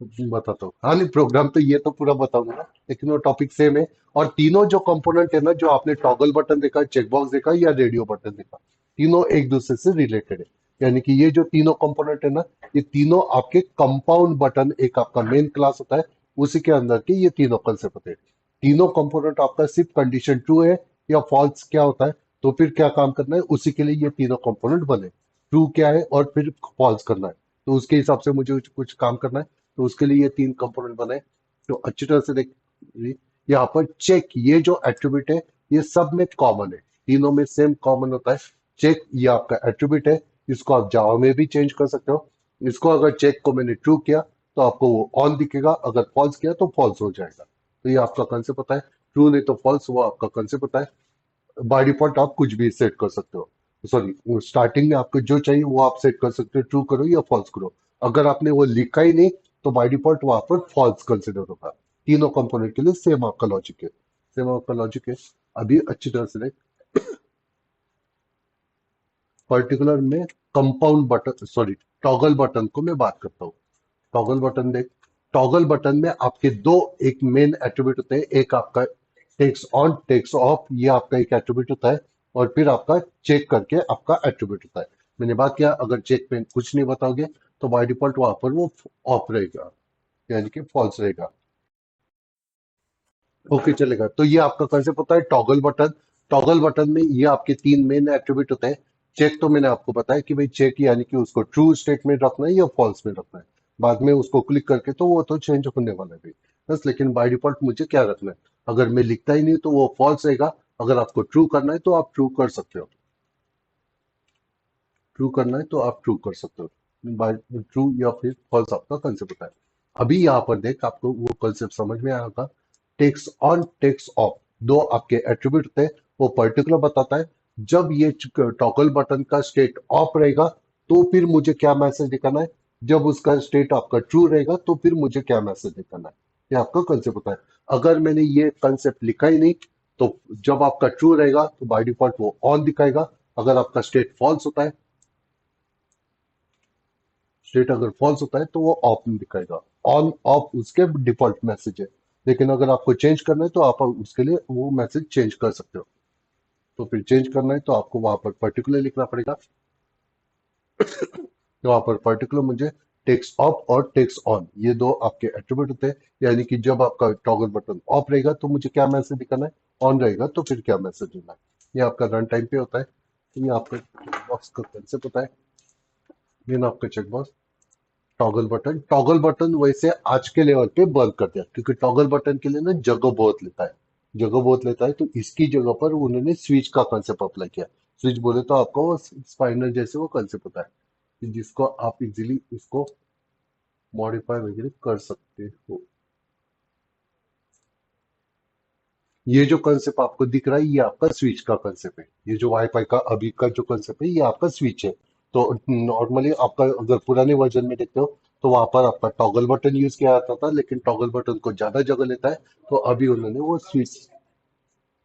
बताता हूँ। हाँ नहीं, प्रोग्राम तो ये तो पूरा बताऊंगा ना, लेकिन वो टॉपिक सेम है। और तीनों जो कंपोनेंट है ना, जो आपने टॉगल बटन देखा, चेक बॉक्स देखा या रेडियो बटन देखा, तीनों एक दूसरे से रिलेटेड है। यानी कि ये जो तीनों कंपोनेंट है ना, ये तीनों आपके कंपाउंड बटन, एक आपका मेन क्लास होता है, उसी के अंदर के ये तीनों कंसेप्ट होते हैं। तीनों कंपोनेंट आपका सिर्फ कंडीशन ट्रू है या फॉल्स क्या होता है, तो फिर क्या काम करना है, उसी के लिए ये तीनों कंपोनेंट बने। ट्रू क्या है और फिर फॉल्स करना है, तो उसके हिसाब से मुझे कुछ काम करना है, तो उसके लिए ये तीन कंपोनेंट बनाए। तो अच्छी तरह से देख, यहाँ पर चेक, ये जो एट्रीब्यूट है, ये सब में कॉमन है, तीनों में सेम कॉमन होता है। चेक ये आपका एट्रीब्यूट है, इसको आप जावा में भी चेंज कर सकते हो। इसको अगर चेक को मैंने ट्रू किया तो आपको वो ऑन दिखेगा, अगर फॉल्स किया तो फॉल्स हो जाएगा। तो ये आपका कंसेप्ट होता है। ट्रू नहीं तो फॉल्स, वो आपका कंसेप्ट होता है। बाय डिफॉल्ट आप कुछ भी सेट कर सकते हो। सॉरी, स्टार्टिंग में आपको जो चाहिए वो आप सेट कर सकते हो, ट्रू करो या फॉल्स करो। अगर आपने वो लिखा ही नहीं तो बाय डिफॉल्ट वहां पर फॉल्स कंसिडर होगा। तीनों कंपोनेंट के लिए सेम आपका लॉजिक है, सेम आपका लॉजिक है। अभी अच्छी तरह से देख, पर्टिकुलर में compound button, sorry, toggle button को मैं बात करता हूँ। टॉगल बटन देख, टॉगल बटन में आपके दो, एक मेन एट्रीब्यूट होते हैं, एक आपका टेक्स ऑन टेक्स ऑफ, ये आपका एक एट्रीब्यूट होता है। और फिर आपका चेक करके आपका एट्रीब्यूट होता है। मैंने बात किया, अगर चेक में कुछ नहीं बताओगे तो बाय डिफॉल्ट वहां पर वो ऑफ रहेगा, यानी कि फॉल्स रहेगा। ओके चलेगा, तो ये आपका कंसेप्ट होता है टॉगल बटन। टॉगल बटन में ये आपके तीन मेन एट्रीब्यूट होते हैं। चेक तो मैंने आपको बताया कि भाई चेक यानी कि उसको ट्रू स्टेट में रखना है या फॉल्स में रखना है। बाद में उसको क्लिक करके तो वो तो चेंज होने वाला है भाई, बस। लेकिन बाय डिफॉल्ट मुझे क्या रखना है, अगर मैं लिखता ही नहीं तो वो फॉल्स रहेगा। अगर आपको ट्रू करना है तो आप ट्रू कर सकते हो, ट्रू करना है तो आप ट्रू कर सकते हो। बाय ट्रू या फिर फॉल्स आपका कंसेप्ट होता है। अभी यहाँ पर देख, आपको वो कंसेप्ट समझ में आएगा। टेक्स ऑन टेक्स ऑफ, दो आपके एट्रीब्यूट होते हैं। वो पर्टिकुलर बताता है, जब ये टॉगल बटन का स्टेट ऑफ रहेगा तो फिर मुझे क्या मैसेज दिखाना है, जब उसका स्टेट आपका ट्रू रहेगा तो फिर मुझे क्या मैसेज दिखाना है। ये आपका कंसेप्ट होता है। अगर मैंने ये कंसेप्ट लिखा ही नहीं तो जब आपका ट्रू रहेगा तो बाय डिफॉल्ट वो ऑन दिखाएगा। अगर आपका स्टेट फॉल्स होता है, स्टेट अगर फॉल्स होता है तो वो ऑफ में दिखाएगा। ऑन ऑफ उसके डिफॉल्ट मैसेज है। लेकिन अगर आपको चेंज करना है तो आप उसके लिए वो मैसेज चेंज कर सकते हो। तो फिर चेंज करना है तो आपको वहां पर पर्टिकुलर लिखना पड़ेगा। तो वहां पर पर्टिकुलर मुझे टेक्स्ट ऑफ और टेक्स्ट ऑन, ये दो आपके एट्रीब्यूट होते हैं। यानी कि जब आपका टॉगल बटन ऑफ रहेगा तो मुझे क्या मैसेज दिखाना है, ऑन रहेगा तो फिर क्या मैसेज देना है। ये आपका रन टाइम पे होता है। तो ये आपका बॉक्स का कंसेप्ट होता है। ये ना आपका check box, toggle button. Toggle button वैसे आज के लेवल पे बंद कर दिया, क्योंकि टॉगल बटन के लिए ना जगह बहुत लेता है, जगह बहुत लेता है। तो इसकी जगह पर उन्होंने स्विच का कंसेप्ट अप्लाई किया। स्विच बोले तो आपको वो स्पाइनर जैसे वो कंसेप्ट होता है, कि जिसको आप इजीली उसको मॉडिफाई वगैरह कर सकते हो। ये जो कंसेप्ट आपको दिख रहा है ये आपका स्विच का कंसेप्ट है। ये जो वाईफाई का अभी का जो कंसेप्ट है ये आपका स्विच है। तो नॉर्मली आपका अगर पुराने वर्जन में देखते हो तो वहां पर आपका टॉगल बटन यूज किया जाता था, लेकिन टॉगल बटन को ज्यादा जगह लेता है। तो अभी उन्होंने वो स्विच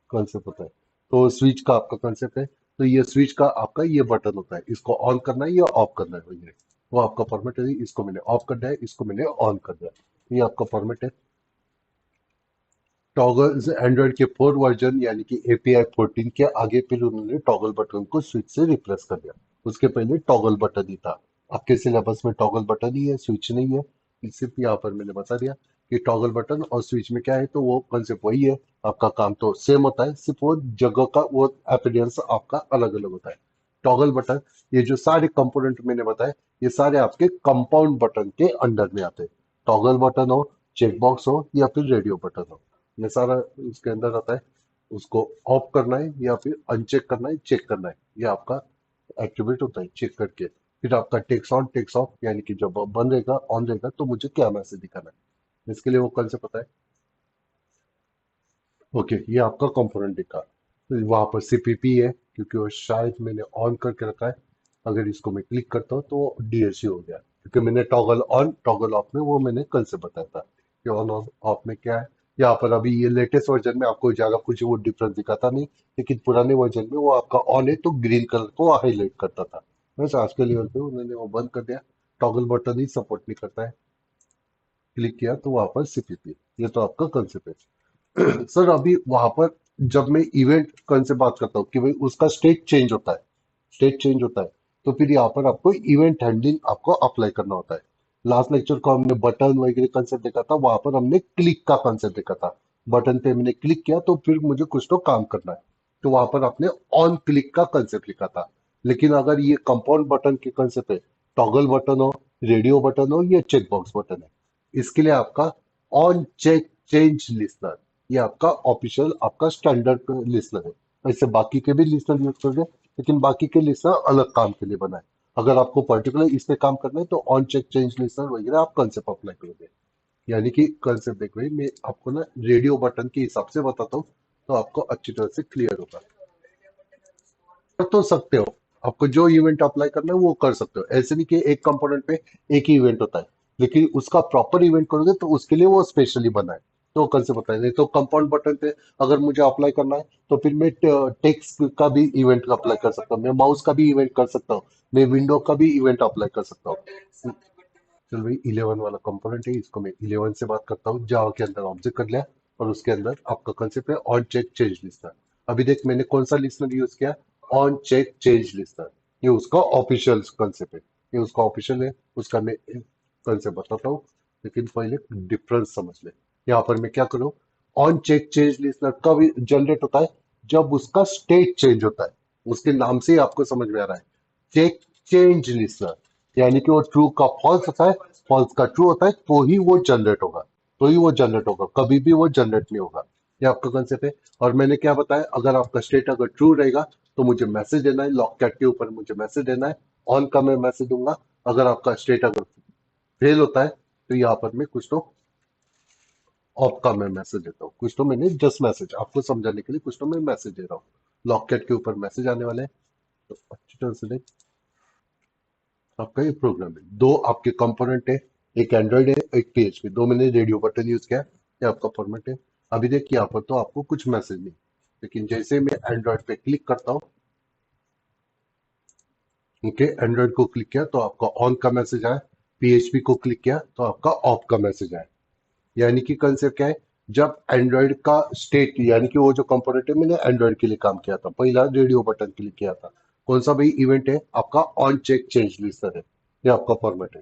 कंसेप्ट होता है। तो स्विच का आपका कंसेप्ट है। तो ये स्विच का आपका ये बटन होता है, इसको ऑन करना है या ऑफ करना है वगैरह, वो आपका फॉर्मेट है। इसको मैंने ऑफ कर दिया है, इसको मैंने ऑन कर दिया, ये आपका फॉर्मेट है। टॉगल्स एंड्रॉइड के 4 वर्जन यानी कि एपीआई 14 के आगे फिर उन्होंने टॉगल बटन को स्विच से रिप्लेस कर दिया। उसके पहले टॉगल बटन ही था। आपके सिलेबस में टॉगल बटन ही है, स्विच नहीं है। सिर्फ यहाँ पर मैंने बता दिया कि टॉगल बटन और स्विच में क्या है, तो वो कॉन्सेप्ट वही है। आपका काम तो सेम होता है, सिर्फ वो जगह का वो अपीयरेंस आपका अलग अलग होता है। टॉगल बटन, ये जो सारे कंपोनेंट मैंने बताए, ये सारे आपके कंपाउंड बटन के अंडर में आते हैं। टॉगल बटन हो, चेकबॉक्स हो या फिर रेडियो बटन हो, ये सारा उसके अंदर आता है। उसको ऑफ करना है या फिर अनचेक करना है, चेक करना है, ये आपका एट्रीब्यूट होता है। चेक करके फिर आपका टेक्स ऑन टेक्स ऑफ, यानी कि जब बंद रहेगा ऑन रहेगा तो मुझे क्या मैसेज दिखाना है, इसके लिए वो कौन से पता है। ओके, ये आपका कंपोनेंट दिखा। तो वहां पर सीपीपी है, क्योंकि वो शायद मैंने ऑन करके रखा है। अगर इसको मैं क्लिक करता हूँ तो डीएससी हो गया, क्योंकि मैंने टॉगल ऑन टॉगल ऑफ में वो मैंने कल से बताया था कि ऑन ऑफ में क्या है। यहाँ पर अभी ये लेटेस्ट वर्जन में आपको ज्यादा कुछ वो डिफरेंस दिखाता नहीं, लेकिन पुराने वर्जन में वो आपका ऑन है तो ग्रीन कलर को हाईलाइट करता था। बस आज के लेवल पे उन्होंने वो बंद कर दिया, टॉगल बटन ही सपोर्ट नहीं करता है। क्लिक किया तो वहां पर सीपीपी, ये तो आपका कंसेप्ट है। सर अभी वहां पर जब मैं इवेंट कौन से बात करता हूँ कि भाई उसका स्टेट चेंज होता है, स्टेट चेंज होता है, तो फिर यहाँ पर आपको इवेंट हैंडलिंग आपको अप्लाई करना होता है। लास्ट लेक्चर को हमने बटन वगैरह कंसेप्ट देखा था, वहां पर हमने क्लिक का कंसेप्ट देखा था। बटन पे मैंने क्लिक किया तो फिर मुझे कुछ तो काम करना है, तो वहां पर आपने ऑन क्लिक का कंसेप्ट लिखा था। लेकिन अगर ये कंपाउंड बटन के कंसेप्ट है, टॉगल बटन हो, रेडियो बटन हो या चेक बॉक्स बटन है, इसके लिए आपका ऑन चेक चेंज लिस्नर, ये आपका ऑफिशियल आपका स्टैंडर्ड लिस्नर है। ऐसे बाकी के भी लिस्नर यूज करोगे, लेकिन बाकी के लिस्नर अलग काम के लिए बनाए। अगर आपको पर्टिकुलर इस पे काम करना है तो ऑन चेक चेंज लिस्नर वगैरह आप कंसेप्ट अप्लाई करोगे। यानी कि कंसेप्ट देखो भाई, मैं आपको ना रेडियो बटन के हिसाब से बताता हूँ, तो आपको अच्छी तरह से क्लियर होगा। कर तो सकते हो, आपको जो इवेंट अप्लाई करना है वो कर सकते हो, ऐसे नहीं कि एक कंपोनेंट पे एक ही इवेंट होता है, लेकिन उसका प्रॉपर इवेंट करोगे तो उसके लिए वो स्पेशली बना है, तो कल से बताए। नहीं तो कंपाउंड बटन पे अगर मुझे अप्लाई करना है तो फिर मैं टेक्स्ट का भी इवेंट अप्लाई कर सकता हूँ, मैं माउस का भी इवेंट कर सकता हूँ, मैं विंडो का भी इवेंट अप्लाई कर सकता हूँ। चलो भाई 11 वाला कंपोनेंट है, इसको मैं 11 से बात करता हूँ। जावा के अंदर ऑब्जेक्ट कर लिया, और उसके अंदर आपका कंसेप्ट है ऑन चेक चेंज लिस्टनर। अभी देख मैंने कौन सा लिस्टनर यूज किया, ऑन चेक चेंज लिस्टनर, ये उसका ऑफिशियल कंसेप्ट है, ये उसका ऑफिशियल है, उसका मैं कंसेप्ट बताता हूँ। लेकिन पहले डिफरेंस समझ ले। यहाँ पर मैं क्या करूँ, ऑन चेक चेंज लिस्टनर कब जनरेट होता है, जब उसका स्टेट चेंज होता है। उसके नाम से ही आपको समझ में आ रहा है, चेक चेंज लिस्टनर, यानी कि वो ट्रू का फॉल्स होता है, फॉल्स का ट्रू होता है, तो ही वो जनरेट होगा, तो ही वो जनरेट होगा, कभी भी वो जनरेट नहीं होगा। ये आपका कंसेप्ट है। और मैंने क्या बताया, अगर आपका स्टेट अगर ट्रू रहेगा तो मुझे मैसेज देना है, लॉक कैट के ऊपर मुझे मैसेज देना है, ऑन का मैं मैसेज दूंगा। अगर आपका स्टेट अगर फेल होता है तो यहाँ पर मैं कुछ तो ऑफ का मैं मैसेज देता हूँ, कुछ तो मैंने जस्ट मैसेज आपको समझाने के लिए कुछ तो मैं मैसेज दे रहा हूँ। लॉक कैट के ऊपर मैसेज आने वाले हैं, तो अच्छी तरह से देख। आपका ये प्रोग्राम है, दो आपके कंपोनेंट है, एक एंड्रॉइड है एक पीएचपी, दो मैंने रेडियो बटन यूज किया है, ये आपका फॉर्मेट है। अभी देखिए यहाँ पर तो आपको कुछ मैसेज नहीं, लेकिन जैसे मैं एंड्रॉइड पे क्लिक करता हूँ, ओके, एंड्रॉइड को क्लिक किया तो आपका ऑन का मैसेज आया, पीएचपी को क्लिक किया तो आपका ऑफ का मैसेज आया। यानी कि कंसेप्ट क्या है, जब एंड्रॉइड का स्टेट, यानी कि वो जो कंपोनेंट है मैंने एंड्रॉइड के लिए काम किया था, पहला रेडियो बटन के लिए किया था, कौन सा भाई इवेंट है आपका ऑन चेक चेंज लिस्टर है, ये आपका फॉर्मेट है।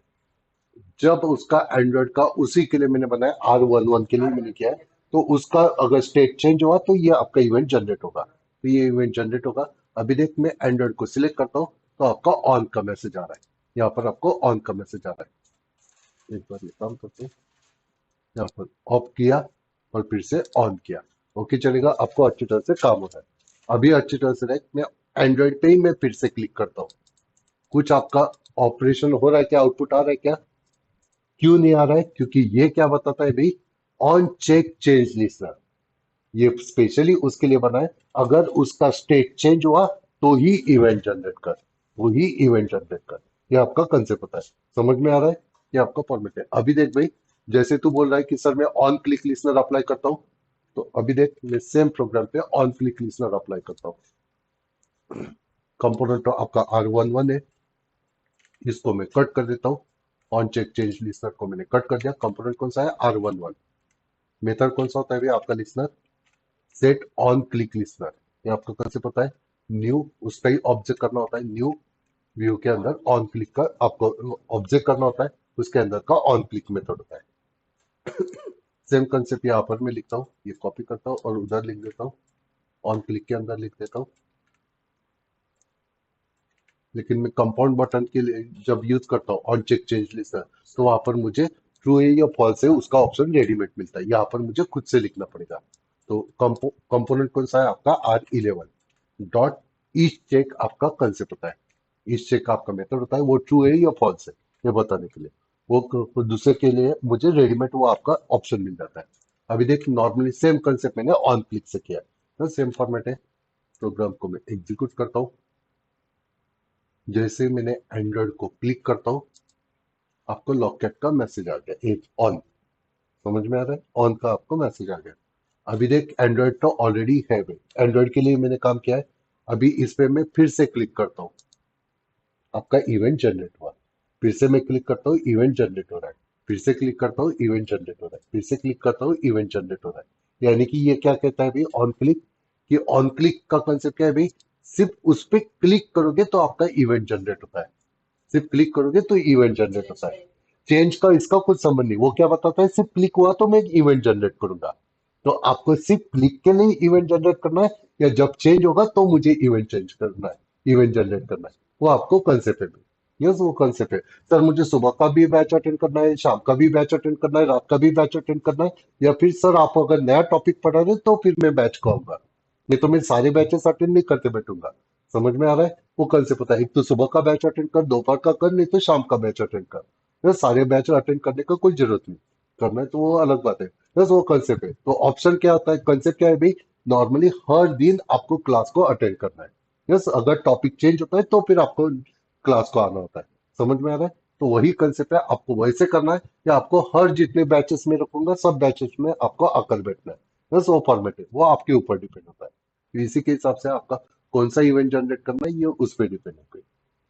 जब उसका एंड्रॉइड का उसी के लिए मैंने बनाया, R11 के लिए मैंने किया है, तो उसका अगर स्टेट चेंज हुआ तो ये आपका इवेंट जनरेट होगा, तो ये इवेंट जनरेट होगा। अभी देख मैं एंड्रॉइड को सिलेक्ट करता हूँ तो आपका ऑन का मैसेज आ रहा है, यहाँ पर आपको ऑन का मैसेज आ रहा है। एक बार ये काम करते हैं, यहाँ पर ऑफ किया और फिर से ऑन किया, ओके चलेगा, आपको अच्छी तरह से काम हो रहा है। अभी अच्छी तरह से देख, मैं एंड्रॉइड पे ही मैं फिर से क्लिक करता हूँ, कुछ आपका ऑपरेशन हो रहा है क्या, आउटपुट आ रहा है क्या, क्यों नहीं आ रहा है, क्योंकि ये क्या बताता है भाई, ऑन चेक चेंज लिस्टनर, ये स्पेशली उसके लिए बना है, अगर उसका स्टेट चेंज हुआ तो ही इवेंट जनरेट कर, वो ही इवेंट जनरेट कर, ये आपका कंसेप्ट होता है। समझ में आ रहा है, ये आपका फॉर्मेट है। अभी देख भाई, जैसे तू बोल रहा है कि सर मैं ऑन क्लिक लिस्टनर अप्लाई करता हूँ, तो अभी देख मैं सेम प्रोग्राम पे ऑन क्लिक लिस्टनर अप्लाई करता हूँ। कंपोनेंट तो आपका R11 है, इसको मैं कट कर देता हूँ, ऑन चेक चेंज लिस्टनर को मैंने कट कर दिया। कंपोनेंट कौन सा है, R11। मेथड कौन सा होता है भाई आपका listener, set on click listener, ये आपको कैसे पता है, न्यू उसका ही ऑब्जेक्ट करना होता है, न्यू व्यू के अंदर ऑन क्लिक का आपको ऑब्जेक्ट करना होता है, उसके अंदर का ऑन क्लिक मेथड होता है। सेम कंसेप्ट यहाँ पर मैं लिखता हूँ, ये कॉपी करता हूँ और उधर लिख देता हूँ, ऑन क्लिक के अंदर लिख देता हूँ। लेकिन मैं कंपाउंड बटन के लिए जब यूज करता हूँ ऑन चेक चेंज लिस्टर, तो वहां पर मुझे ट्रू है या फॉल्स है उसका ऑप्शन रेडीमेड मिलता है, यहाँ पर मुझे खुद से लिखना पड़ेगा। तो कंपोनेंट कौन सा है आपका, R11 डॉट ईच चेक आपका कंसेप्ट होता है, ईच चेक आपका मेथड होता है, वो ट्रू है या फॉल्स है ये बताने के लिए, वो दूसरे के लिए मुझे रेडीमेड वो आपका ऑप्शन मिल जाता है। अभी देख नॉर्मली सेम कंसेप्ट मैंने ऑन क्लिक से किया है, तो सेम फॉर्मेट है। प्रोग्राम को मैं एग्जीक्यूट करता हूँ, जैसे मैंने एंड्रॉइड को क्लिक करता हूँ आपको लॉकेट का मैसेज आ गया, एक ऑन, समझ में आ रहा है, ऑन का आपको मैसेज आ गया। अभी देख एंड्रॉइड तो ऑलरेडी है भाई, एंड्रॉइड के लिए मैंने काम किया है। अभी इस पे मैं फिर से क्लिक करता हूँ, आपका इवेंट जनरेट हुआ, फिर से मैं क्लिक करता हूँ, इवेंट जनरेट हो रहा है, फिर से क्लिक करता हूँ, इवेंट जनरेट हो रहा है, फिर से क्लिक करता हूँ, इवेंट जनरेट हो रहा है। यानी कि ये क्या कहता है भाई, ऑन क्लिक। कि ऑन क्लिक का कंसेप्ट क्या है भाई, सिर्फ उस पर क्लिक करोगे तो आपका इवेंट जनरेट होता है, सिर्फ क्लिक करोगे तो इवेंट जनरेट होता है। चेंज का इसका कुछ संबंध नहीं, वो क्या बताता है, सिर्फ क्लिक हुआ तो मैं एक इवेंट जनरेट करूंगा। तो आपको सिर्फ क्लिक के लिए इवेंट जनरेट करना है, या जब चेंज होगा तो मुझे इवेंट चेंज करना है, इवेंट जनरेट करना है, वो आपको कंसेप्ट है। यस, वो कंसेप्ट है। सर मुझे सुबह का भी बैच अटेंड करना है, शाम का भी बैच अटेंड करना है, रात का भी बैच अटेंड करना है, या फिर सर आप अगर नया टॉपिक पढ़ा रहे तो फिर मैं बैच को आऊंगा, नहीं तो मैं सारे बैचेस अटेंड नहीं करते बैठूंगा। समझ में आ रहा है? वो कल से पता है, एक तो सुबह का बैच अटेंड कर, दोपहर का कर, नहीं तो शाम का बैच अटेंड कर। ये सारे बैच अटेंड करने का कोई जरूरत नहीं, करना है तो वो अलग बात है। बस वो कंसेप्ट है। तो ऑप्शन क्या होता है, कंसेप्ट क्या है भाई, नॉर्मली हर दिन आपको क्लास को अटेंड करना है। यस, अगर टॉपिक चेंज होता है तो फिर आपको क्लास को आना होता है। समझ में आ रहा है? तो वही कंसेप्ट है, आपको वैसे करना है, या आपको हर जितने बैचेस में रखूंगा सब बैचेस में आपको आकर बैठना है। बस वो फॉर्मेट है, वो आपके ऊपर डिपेंड होता है। तो इसी के हिसाब से आपका कौन सा इवेंट जनरेट करना है, ये उस पर डिपेंड है,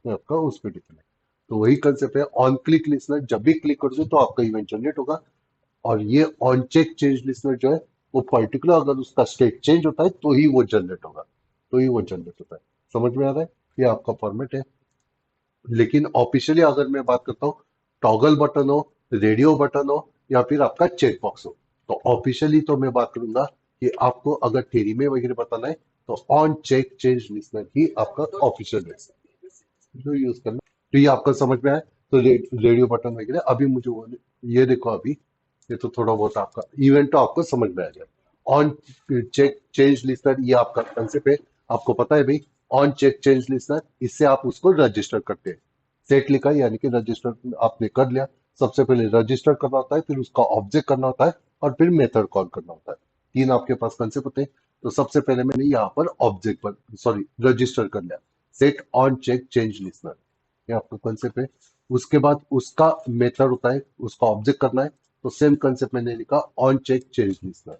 ये आपका उस पर डिपेंड है। तो वही कंसेप्ट है, ऑन क्लिक लिसनर, जब भी क्लिक करोगे तो आपका इवेंट जनरेट होगा। और ये ऑन चेक चेंज लिसनर जो है, वो पर्टिकुलर अगर उसका स्टेट चेंज होता है तो ही वो जनरेट होगा, तो ही वो जनरेट होता है। समझ में आ रहा है? ये आपका फॉर्मेट है। लेकिन ऑफिशियली अगर मैं बात करता हूँ, टॉगल बटन हो, रेडियो बटन हो, या फिर आपका चेक बॉक्स हो, तो ऑफिशियली तो मैं बात करूंगा कि आपको अगर थ्योरी में वगैरह बताना है तो ऑन चेक चेंज लिसनर ही आपका ऑफिशियल है जो यूज करना। तो ये आपको समझ में आया? तो रेडियो बटन वगैरह अभी मुझे ये देखो अभी, ये तो थोड़ा बहुत आपका इवेंट तो आपको समझ में आ गया। ऑन चेक चेंज लिस्टर ये आपका कंसेप्ट है, आपको पता है भाई। ऑन चेक चेंज लिस्टर, इससे आप उसको रजिस्टर करते हैं। सेट लिखा है, यानी कि रजिस्टर आपने कर लिया। सबसे पहले रजिस्टर करना होता है, फिर उसका ऑब्जेक्ट करना होता है, और फिर मेथड कॉल करना होता है। तीन आपके पास कंसेप्ट होते हैं। तो सबसे पहले मैंने यहाँ पर ऑब्जेक्ट पर सॉरी रजिस्टर कर लिया, set on check change listener, ये आपका कंसेप्ट है। उसके बाद उसका मेथड होता है, उसका ऑब्जेक्ट करना है। तो सेम कंसेप्ट मैंने लिखा, on check change listener,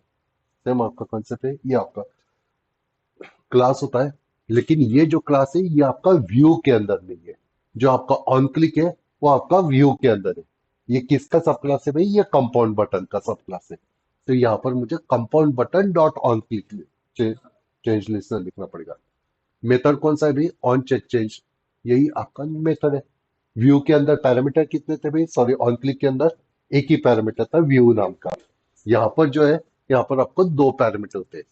same आपका कंसेप्ट है। ये आपका क्लास होता है। लेकिन ये जो क्लास है ये आपका व्यू के अंदर नहीं है। जो आपका ऑन क्लिक है वो आपका व्यू के अंदर है। ये किसका सब क्लास है भाई, ये कंपाउंड बटन का सब क्लास है। तो यहाँ पर मुझे compound button dot on click change listener लिखना पड़ेगा। मेथड कौन सा है भाई, ऑन चेक चेंज, यही आपका मेथड है। व्यू के अंदर पैरामीटर कितने थे भाई, सॉरी ऑन क्लिक के अंदर एक ही पैरामीटर था व्यू नाम का। यहाँ पर जो है, यहाँ पर आपको दो पैरामीटर होते हैं।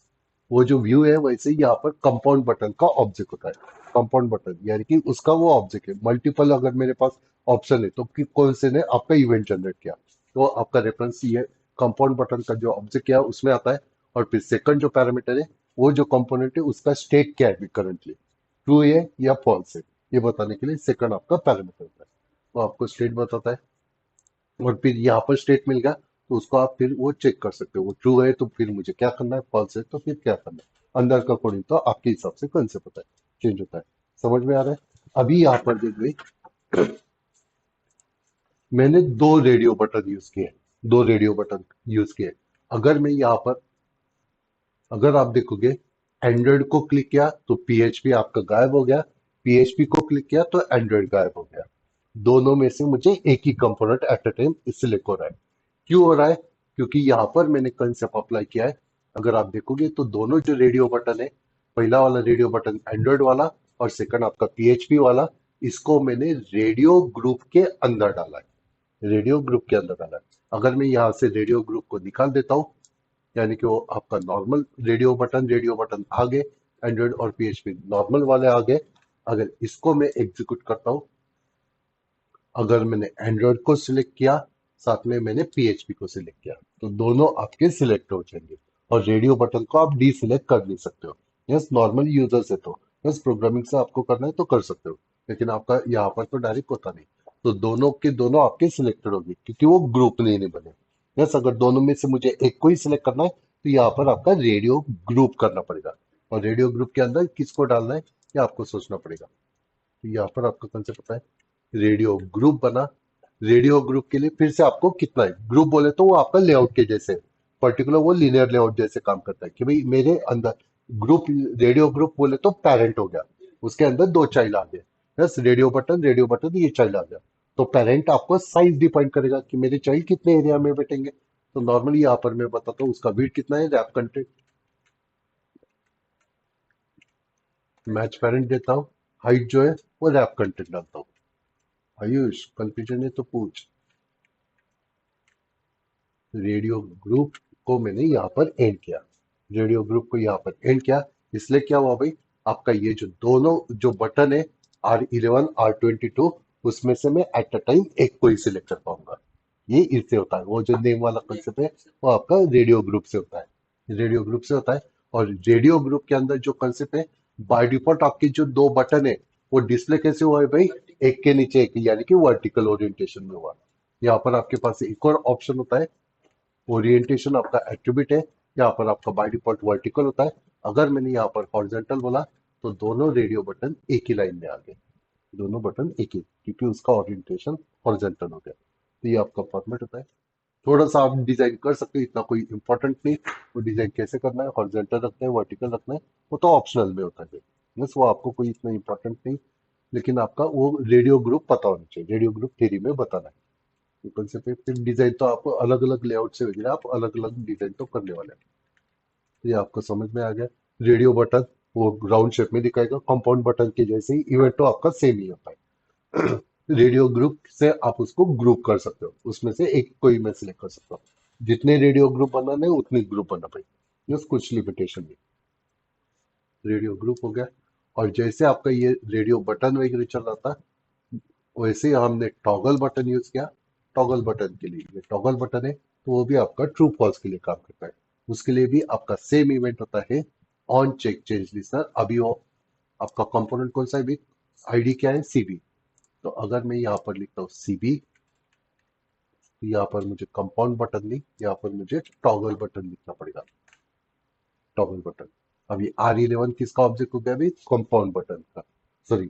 वो जो व्यू है वैसे ही यहाँ पर कंपाउंड बटन का ऑब्जेक्ट होता है। कंपाउंड बटन यानी कि उसका वो ऑब्जेक्ट है। मल्टीपल अगर मेरे पास ऑप्शन है तो कि कौन से ने आपका इवेंट जनरेट किया, तो आपका रेफरेंस ये कंपाउंड बटन का जो ऑब्जेक्ट किया उसमें आता है। और फिर सेकंड जो पैरामीटर है, वो जो कंपोनेंट है उसका स्टेट क्या है करंटली, ट्रू है या फॉल्स है, ये बताने के लिए सेकंड आपका पैरामीटर होता है। तो आपको स्टेट बताता है। और फिर यहाँ पर स्टेट मिल गया तो उसको आप फिर वो चेक कर सकते हो, वो ट्रू है तो फिर मुझे क्या करना है, फॉल्स है तो फिर क्या करना है। अंदर का कोडिंग तो आपके हिसाब से कंसेप्ट होता है, चेंज होता है। समझ में आ रहा है? अभी यहाँ पर देखिए, मैंने दो रेडियो बटन यूज किए, दो रेडियो बटन यूज किए। अगर मैं यहाँ पर, अगर आप देखोगे, एंड्रॉइड को क्लिक किया तो पीएचपी आपका गायब हो गया, पीएचपी को क्लिक किया तो एंड्रॉइड गायब हो गया। दोनों में से मुझे एक ही component at a time select हो रहा है। क्यों हो रहा है? क्योंकि यहाँ पर मैंने कंसेप्ट अप्लाई किया है। अगर आप देखोगे तो दोनों जो रेडियो बटन है, पहला वाला रेडियो बटन एंड्रॉइड वाला और सेकंड आपका पीएचपी वाला, इसको मैंने रेडियो ग्रुप के अंदर डाला है, रेडियो ग्रुप के अंदर डाला है। अगर मैं यहाँ से रेडियो ग्रुप को निकाल देता हूँ, यानी कि वो आपका नॉर्मल रेडियो बटन आ गए, एंड्रॉइड और पीएचपी नॉर्मल वाले आ गए। अगर इसको मैं एग्जीक्यूट करता हूँ, अगर मैंने एंड्रॉइड को सिलेक्ट किया, साथ में मैंने पीएचपी को सिलेक्ट किया, तो दोनों आपके सिलेक्ट हो जाएंगे। और रेडियो बटन को आप डी सिलेक्ट कर नहीं सकते हो। यस, नॉर्मल यूजर से तो, यस प्रोग्रामिंग से आपको करना है तो कर सकते हो, लेकिन आपका यहाँ पर तो डायरेक्ट होता नहीं। तो दोनों के दोनों आपके सिलेक्टेड होगी क्योंकि वो ग्रुप नहीं बने। यस, अगर दोनों में से मुझे एक को ही सिलेक्ट करना है तो यहाँ पर आपका रेडियो ग्रुप करना पड़ेगा। और रेडियो ग्रुप के अंदर किसको डालना है ये आपको सोचना पड़ेगा। तो यहाँ पर आपका कंसेप्ट पता है, रेडियो ग्रुप बना। रेडियो ग्रुप के लिए फिर से आपको कितना है, ग्रुप बोले तो वो आपका लेआउट के जैसे पर्टिकुलर, वो लीनियर लेआउट जैसे काम करता है कि भाई मेरे अंदर ग्रुप, रेडियो ग्रुप बोले तो पेरेंट हो गया, उसके अंदर दो चाइल्ड आ गए। यस, रेडियो बटन ये चाइल्ड आ गया। तो पेरेंट आपको साइज डिफाइन करेगा कि मेरे चाइल्ड कितने एरिया में बैठेंगे। तो नॉर्मली यहाँ पर मैं बताता हूँ उसका वेट कितना है, रैप कंटेंट। मैच पेरेंट देता हूँ, हाइट जो है वो रैप कंटेंट डालता हूँ। आयुष कंफ्यूजन है तो पूछ। रेडियो ग्रुप को मैंने यहाँ पर एंड किया, रेडियो ग्रुप को यहाँ पर एंड किया। इसलिए क्या हुआ भाई, आपका ये जो दोनों जो बटन है R11 R22, उसमें से मैं एट अ टाइम एक को ही सिलेक्ट कर पाऊंगा। ये इससे होता है, वो जो नेम वाला कंसेप्ट है वो आपका रेडियो ग्रुप से होता है, रेडियो ग्रुप से होता है। और रेडियो ग्रुप के अंदर जो कंसेप्ट है, बाय डिफॉल्ट आपके जो दो बटन है वो डिस्प्ले कैसे हुआ है भाई, एक के नीचे एक, यानी कि वर्टिकल ओरिएंटेशन में हुआ। यहाँ पर आपके पास एक और ऑप्शन होता है, ओरिएंटेशन आपका एट्रीब्यूट है, यहाँ पर आपका बाय डिफॉल्ट वर्टिकल होता है। अगर मैंने यहाँ पर हॉरिजॉन्टल बोला तो दोनों रेडियो बटन एक ही लाइन में आ गए, दोनों बटन एक ही, क्योंकि उसका ओरिएंटेशन हॉरिजॉन्टल हो गया। तो ये आपका फॉर्मेट होता है। थोड़ा सा आप डिजाइन कर सकते हैं, इतना कोई इंपॉर्टेंट नहीं। वो डिजाइन कैसे करना है, हॉरिजॉन्टल रखना है वर्टिकल रखना है, वो तो ऑप्शनल में होता है। बस वो आपको कोई इतना इंपॉर्टेंट नहीं, लेकिन आपका वो रेडियो ग्रुप पता होना चाहिए, रेडियो ग्रुप थ्योरी में बताना है। ऊपर से फिर डिजाइन तो आपको अलग अलग लेआउट से वगैरह आप अलग अलग डिजाइन तो करने वाले हैं। ये आपको समझ में आ गया। रेडियो बटन वो राउंड शेप में दिखाएगा, कंपाउंड बटन के जैसे ही, इवेंट तो आपका सेम ही होता है। रेडियो ग्रुप से आप उसको ग्रुप कर सकते हो, उसमें से एक कोई मैं सिलेक्ट कर सकता हूँ। जितने रेडियो ग्रुप बनाने उतने ग्रुप बना पाए, बस कुछ लिमिटेशन नहीं। रेडियो ग्रुप हो गया। और जैसे आपका ये रेडियो बटन वगैरह चल रहा था, वैसे ही हमने टॉगल बटन यूज किया। टॉगल बटन के लिए, ये टॉगल बटन है तो वो भी आपका ट्रू फॉल्स के लिए काम करता है। उसके लिए भी आपका सेम इवेंट होता है, ऑन चेक चेंज लिस्टनर। अभी वो आपका कंपोनेंट कौन सा है भी, आईडी क्या है, सीबी। तो अगर मैं यहाँ पर लिखता हूँ सीबी, तो यहाँ पर मुझे कंपाउंड बटन नहीं, यहाँ पर मुझे टॉगल बटन लिखना पड़ेगा, टॉगल बटन। अभी R11 किसका ऑब्जेक्ट हो गया अभी, कंपाउंड बटन का, सॉरी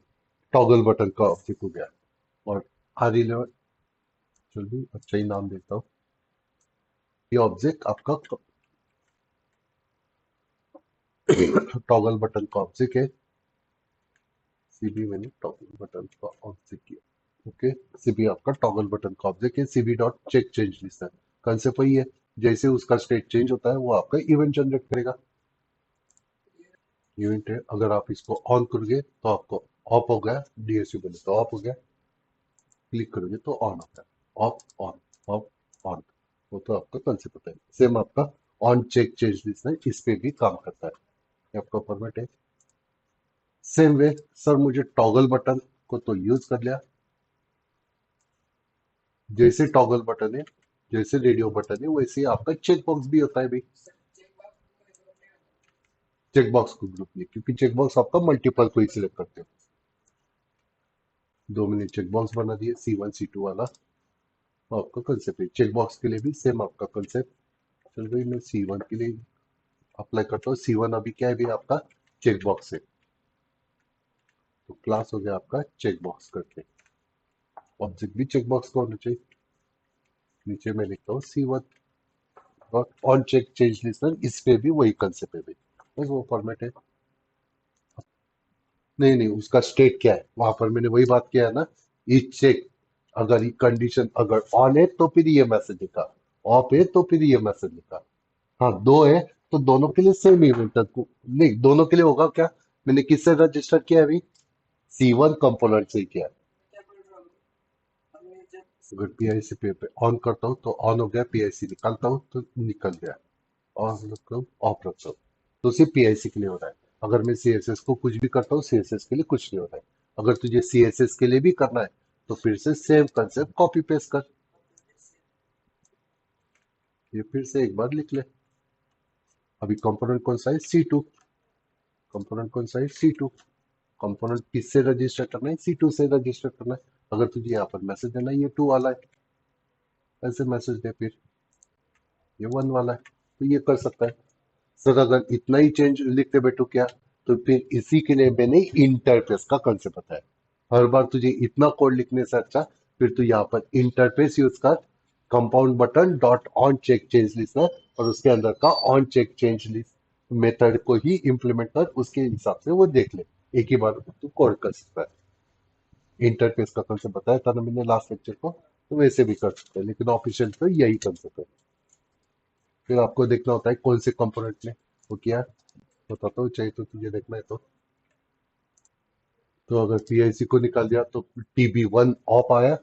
टॉगल बटन का ऑब्जेक्ट हो गया। और R11, चलिए अच्छा ही नाम देता हूँ, ये ऑब्जेक्ट आपका टॉगल बटन का ऑब्जेक्ट है। सीबी मैंने टॉगल बटन का ऑब्जेक्ट किया, ओके। सीबी आपका टॉगल बटन का ऑब्जेक्ट है, CB dot check change listener. Concept वही है, जैसे उसका स्टेट चेंज होता है वो आपका इवेंट जनरेट करेगा। इवेंट है, अगर आप इसको ऑन करोगे तो आपको ऑफ हो गया, डीएसयू बोले तो ऑफ हो गया, क्लिक करोगे तो ऑन होता है, ऑफ ऑन, ऑफ ऑन। वो तो आपका कंसेप्ट होता है। सेम आपका ऑन चेक चेंज लिस्टनर इस पे भी काम करता है। ये आपका फॉर्मेट है। सेम वे सर, मुझे टॉगल बटन को तो यूज कर लिया, जैसे टॉगल बटन है, जैसे रेडियो बटन है, वैसे ही आपका चेक बॉक्स भी होता है भाई। चेक बॉक्स को ग्रुप नहीं, क्योंकि चेक बॉक्स आपका मल्टीपल को ही सिलेक्ट करते हो। दो मैंने चेक बॉक्स बना दिए, C1 C2 वाला। तो आपका कंसेप्ट है चेक बॉक्स के लिए भी सेम आपका कंसेप्ट। चल भाई मैं C1 के लिए अप्लाई करता हूँ। C1 अभी क्या है भी आपका चेक बॉक्स है, तो क्लास हो गया आपका चेक बॉक्स करके। ऑब्जेक्ट भी चेक बॉक्स का होना चाहिए। नीचे मैं लिखता हूँ C1 और ऑन चेक चेंज लिस्टनर, इस पे भी वही कंसेप्ट है भाई, बस वो फॉर्मेट है। नहीं नहीं, उसका स्टेट क्या है वहां पर मैंने वही बात किया है ना, इच चेक। अगर ये कंडीशन अगर ऑन है तो फिर ये मैसेज लिखा, ऑफ है तो फिर ये मैसेज लिखा। हाँ दो है तो दोनों के लिए सेम इवेंट नहीं, दोनों के लिए होगा क्या, मैंने किससे रजिस्टर किया है अभी, C1 कंपोनेंट से ही किया है। अगर पीआईसी पे ऑन करता हूँ तो ऑन हो गया, पीआईसी निकालता हूँ तो निकल गया, ऑन रखता हूँ ऑफ रखता हूँ तो सिर्फ पीआईसी के लिए हो रहा है। अगर मैं सीएसएस को कुछ भी करता हूँ, सीएसएस के लिए कुछ नहीं हो रहा है। अगर तुझे सीएसएस के लिए भी करना है तो फिर से सेम कंसेप्ट कॉपी पेस्ट कर, ये फिर से एक बार लिख ले। अभी कंपोनेंट कौन सा है, C2। कंपोनेंट कौन सा है, C2। कंपोनेंट किससे रजिस्टर करना है, C2 से रजिस्टर करना है। अगर तुझे यहाँ पर मैसेज देना है, ये 2 वाला है, ऐसे मैसेज दे, फिर ये 1 वाला है, तो ये कर सकता है। सर अगर इतना ही चेंज लिखते बैठो क्या, तो फिर इसी के लिए मैंने इंटरफेस का कंसेप्ट बताया। हर बार तुझे इतना कोड लिखने से अच्छा फिर तू यहाँ पर इंटरफेस यूज कर, compound button dot on check change listener, और उसके अंदर का on check change list method को ही इंप्लीमेंट कर, उसके हिसाब से वो देख ले, एक ही बार तू कोड कर सकता है। इंटरफेस का कंसेप्ट बताया था ना मैंने लास्ट लेक्चर को, तो वैसे भी कर सकते हैं, लेकिन ऑफिशियल तो यही कंसेप्ट है। फिर आपको देखना होता है कौन से कंपोनेंट ने वो किया, बताता हूँ चाहिए तो तुझे देखना है तो अगर पीआईसी को निकाल दिया तो TB1 ऑफ आया,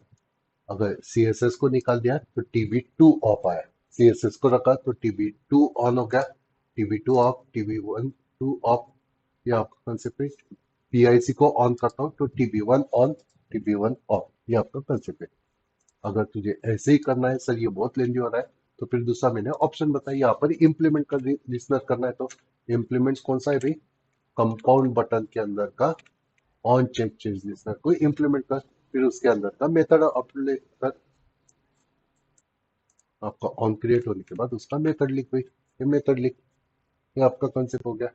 अगर CSS को निकाल दिया तो TB2 ऑफ आया, CSS को रखा तो TB2 ऑन हो गया, TB2 ऑफ, TB1 2 ऑफ। ये आपका कंसेप्ट है। पीआईसी को ऑन करता हूँ तो TB1 ऑन, TB1 ऑफ, ये आपका कंसेप्ट है। अगर तुझे ऐसे ही करना है सर ये बहुत लेंदी हो रहा है, तो फिर दूसरा मैंने ऑप्शन बताया यहाँ पर इम्प्लीमेंट कर लिसनर करना है तो इम्प्लीमेंट कौन सा है भाई, कंपाउंड बटन के अंदर का ऑन चेक चेंज लिसनर को इम्प्लीमेंट कर, फिर उसके अंदर का मेथड अप्लाई कर। आपका ऑन क्रिएट होने के बाद उसका मेथड लिख भाई, ये मेथड लिख, ये आपका कंसेप्ट हो गया।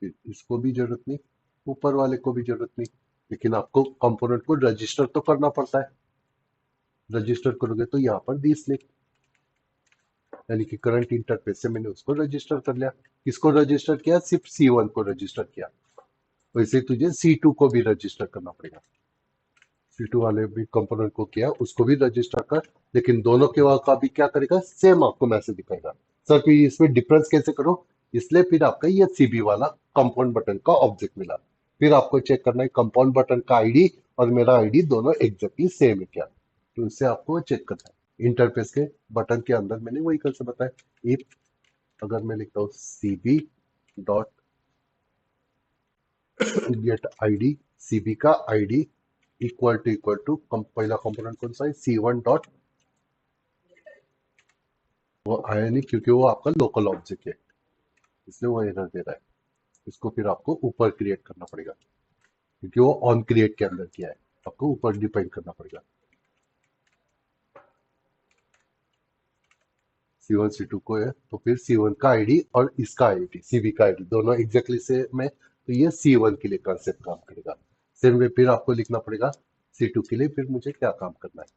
फिर इसको भी जरूरत नहीं, ऊपर वाले को भी जरूरत नहीं, लेकिन आपको कंपोनेंट को रजिस्टर तो करना पड़ता है। रजिस्टर करोगे तो यहाँ पर दिस लिख, यानी कि करंट इंटरफेस से मैंने उसको रजिस्टर कर लिया। किसको रजिस्टर किया, सिर्फ C1 को रजिस्टर किया। वैसे तुझे C2 को भी रजिस्टर करना पड़ेगा, C2 वाले भी कंपोनेंट को किया उसको भी रजिस्टर कर, लेकिन दोनों के का भी क्या करेगा, सेम आपको मैसेज दिखाएगा। सर फिर इसमें डिफरेंस कैसे करो, इसलिए फिर आपका ये CB वाला कंपाउंड बटन का ऑब्जेक्ट मिला। फिर आपको चेक करना है कंपाउंड बटन का आईडी और मेरा आईडी दोनों एग्जैक्टली सेम है क्या, तो इससे आपको चेक करना है। इंटरफेस के बटन के अंदर मैंने वही कल से बताया, इफ अगर मैं लिखता हूँ CB dot gate ID, CB का आईडी इक्वल टू पहला कंपोनेंट कौन सा है, C1 डॉट, वो आया नहीं क्योंकि वो आपका लोकल ऑब्जेक्ट है, इसलिए वो एरर दे रहा है। इसको फिर आपको ऊपर क्रिएट करना पड़ेगा, क्योंकि वो ऑन क्रिएट के अंदर किया है, आपको ऊपर डिफाइन करना पड़ेगा। C1 C2 को है तो फिर C1 का आईडी और इसका आईडी CB का आईडी दोनों एग्जैक्टली सेम है, तो ये C1 के लिए कंसेप्ट काम करेगा। सेम वे फिर आपको लिखना पड़ेगा C2 के लिए, फिर मुझे क्या काम करना है,